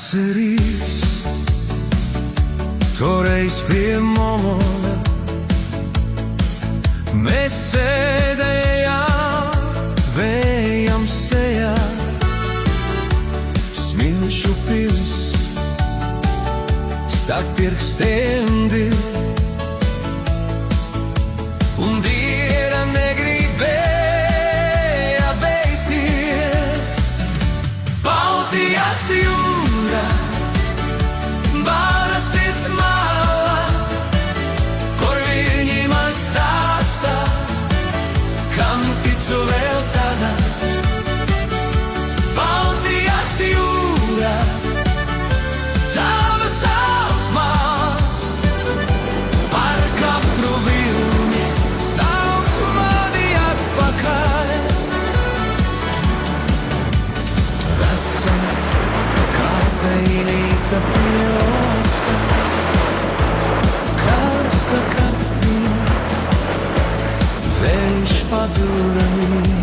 Atceries, toreiz pie mola mēs sēdējām vējam sejā, smilšu pils starp pirkstiem dirt, un diena negribēja beigties. Baltijas jūra, mana sirds mala, kur viņi man stāsta, kam ticu vēl tagad. Baltijas jūra, tavas ausmās, par katru vilni sauc mani atpakaļ. Veca kafejnīca pie ostas, karsta kafija, vējš pa durvīm.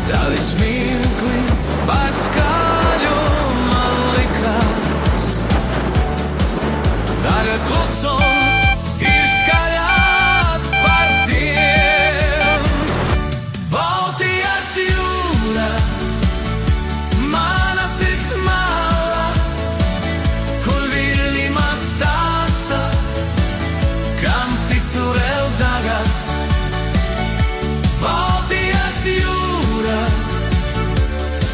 Tavi smirkli par skaļu man likās, tagad klusums ir skaļāks par tiem. Baltijas jūra, mana sirds mala, kur viļņi man stāsta, kam ticu vēl tagad. Baltijas jūra,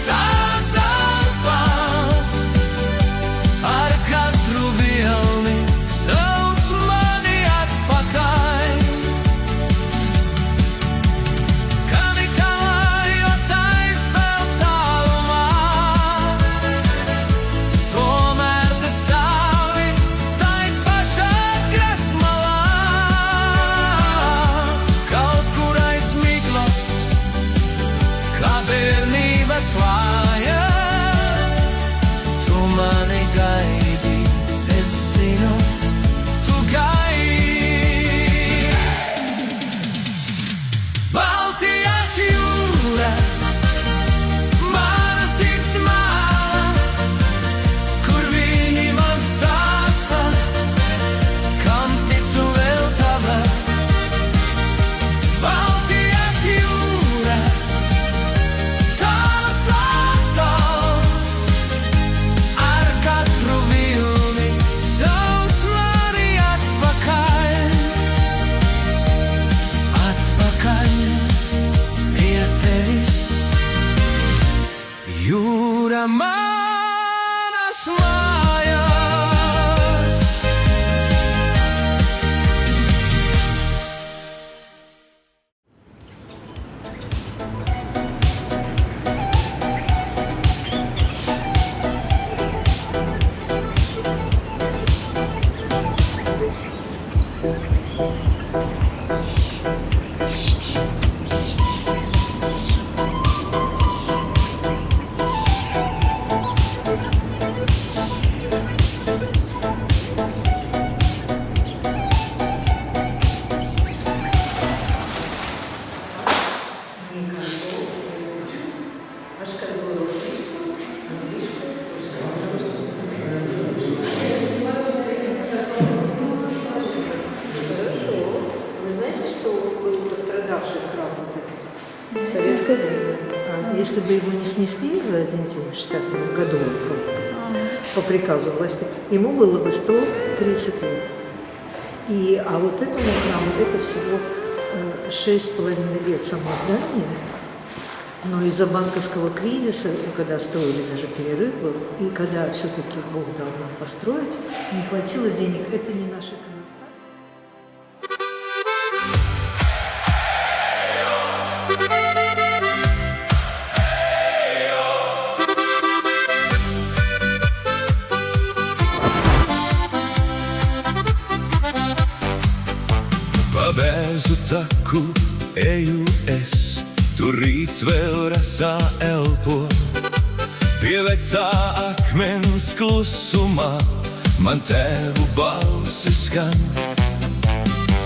tās ausmās, ar katru vilni sauc mani atpakaļ. Kad kājos aizvēl tālumā, tomēr te stāvi tai pašā krastmalā. Kaut kur aiz miglas, kā bērnības vāja, tu mani gaidi, es zinu, tu gaidi. Baltijas jūra, mana sirds mala, kur viņi man stāsta, kam ticu vēl tagad. Baltijas jūra, tavas astos, ar katru vilni sauc mani atpakaļ. Atpakaļ pie tevis, jūra manas mājas. Вы знаете, что был пострадавший храм вот этот в советское время? Если бы его не снесли за один день в 1962 году по приказу власти, ему было бы 130 лет. А вот этому храму это всего 6,5 лет само здание. Но из-за банковского кризиса, когда строили, даже перерыв был, и когда все-таки Бог дал нам построить, не хватило денег. Это не наш иконостас. Pa bēzu taku eju es, tur rīts vēl rasā elpo. Pie vecā akmens klusumā man tēvu balsis skan.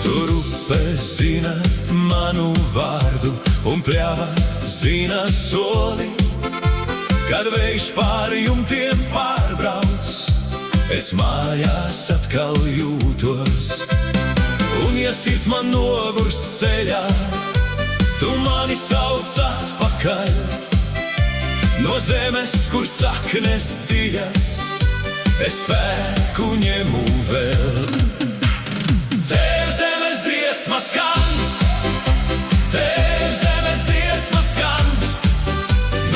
Tur upe zina manu vārdu un pļāva zina soli. Kad vējš pāri jumtiem pārbrauc, es mājās atkal jūtos. Un ja sirds man nogurst ceļā, tu mani sauc atpakaļ. No zemes, kur saknes dziļas, es spēku ņemu vēl. Tev zemes dziesma skan, tev zemes dziesma skan.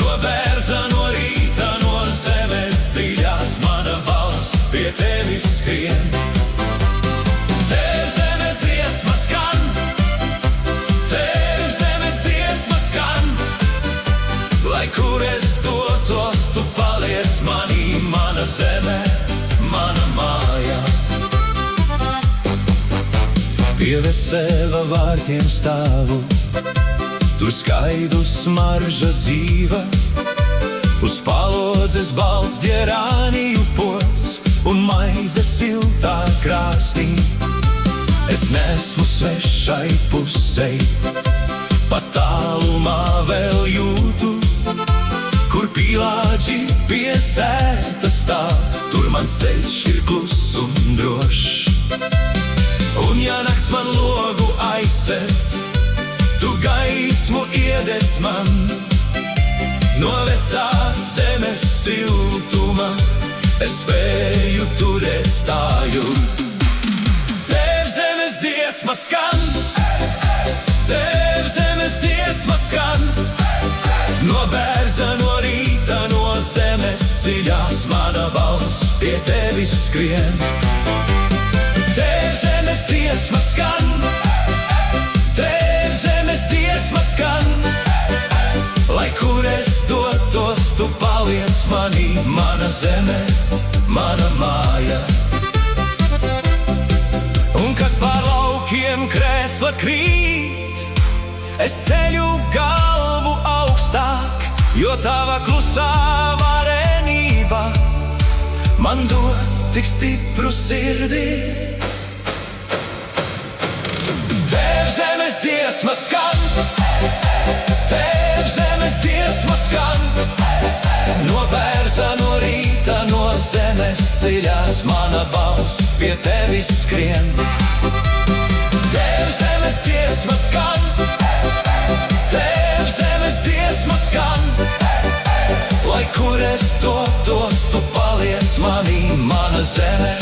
No bērza, no rīta, no zemes dziļās, mana balss pie tevis skrien. Tev zemes dziesma skan, tev zemes dziesma skan. Lai kur es dotos, tu paliec manī, mana zeme, mana māja. Pie vectēva vārtiem stāvu, tur skaidu smarža dzīva. Uz palodzes balts ģerāniju pods un maize siltā krāsnī. Es nesmu svešai pusei, pat tālumā vēl jūtu, kur pīlāģi pie sēta stāv. Tur mans ceļš ir klus un drošs. Un ja nakts man logu aizsedz, tu gaismu iededz man. No vecās zemes siltuma es spēju turēt stāju. Tev zemes dziesma skan, tev zemes dziesma skan. No bērza, no rīta, no zemes dziļās, mana balss pie tevis skrien. Tev zemes dziesma skan, tev zemes dziesma skan. Lai kur es dotos, tu paliec manī, mana zeme, mana māja. Un kad pār laukiem krēsla krīt, es ceļu galvu augstāk, jo tava klusā varenība man dod tik stipru sirdī. Tev zemes dziesma skan, tev zemes dziesma skan. No bērza, no rīta, no zemes dziļās, mana balss pie tevis skrien. Tev zemes dziesma skan, tev zemes dziesma skan. Lai kur es dotos, tu paliec manī, mana zeme,